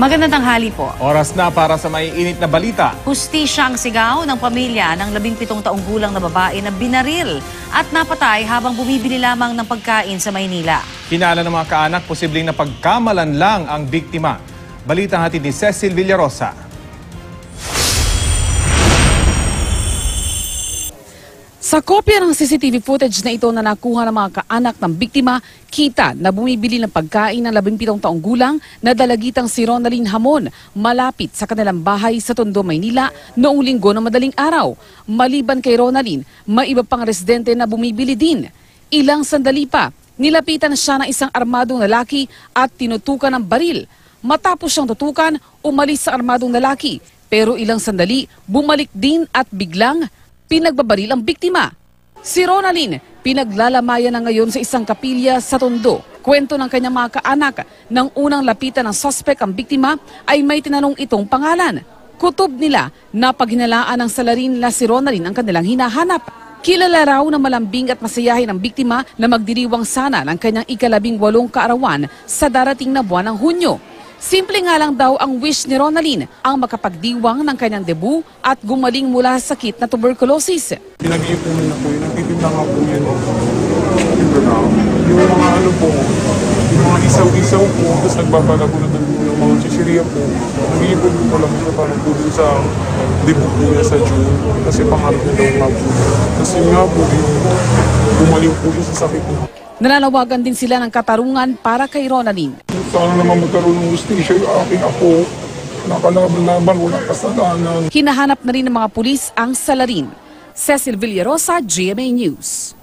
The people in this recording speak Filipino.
Magandang tanghali po. Oras na para sa maiinit na balita. Hustisya ang sigaw ng pamilya ng 17 taong gulang na babae na binaril at napatay habang bumibili lamang ng pagkain sa Maynila. Hinala ng mga kaanak, posibleng napagkamalan lang ang biktima. Balita hatid ni Cecil Villarosa. Sa kopya ng CCTV footage na ito na nakuha ng mga kaanak ng biktima, kita na bumibili ng pagkain ng 17 taong gulang na dalagitang si Ronaldine Hamon malapit sa kanilang bahay sa Tondo, Maynila noong linggo ng madaling araw. Maliban kay Ronaldine, may iba pang residente na bumibili din. Ilang sandali pa, nilapitan siya ng isang armadong lalaki at tinutukan ng baril. Matapos siyang tutukan, umalis sa armadong lalaki. Pero ilang sandali, bumalik din at biglang pinagbabaril ang biktima. Si Ronaldine, pinaglalamayan na ngayon sa isang kapilya sa Tondo. Kwento ng kanyang mga kaanak, nang unang lapitan ng suspect ang biktima ay may tinanong itong pangalan. Kutob nila na paghinalaan ng salarin na si Ronaldine ang kanilang hinahanap. Kilala raw na malambing at masayahin ang biktima na magdiriwang sana ng kanyang ika-18 kaarawan sa darating na buwan ng Hunyo. Simple nga lang daw ang wish ni Ronaldine ang makapagdiwang ng kanyang debut at gumaling mula sa sakit na tuberculosis. Pinag-iipunan na po yun, nagtitinda nga po yun. Yung mga ano po, yung mga isaw-isaw po, tapos nagbabalago na yung mga chichirya po. Nag-iipon po lang siya parang po dun sa debut po niya sa June. Kasi pangarap niya daw nga po. Tapos yun nga po, gumaling po yun sa sakit niya. Nananawagan din sila ng katarungan para kay Ronaldine. Sana naman magkaroon ng justisya yung aking apo. Nakalaban, walang kasalanan. Hinahanap na rin ng mga pulis ang salarin. Cecil Villarosa, GMA News.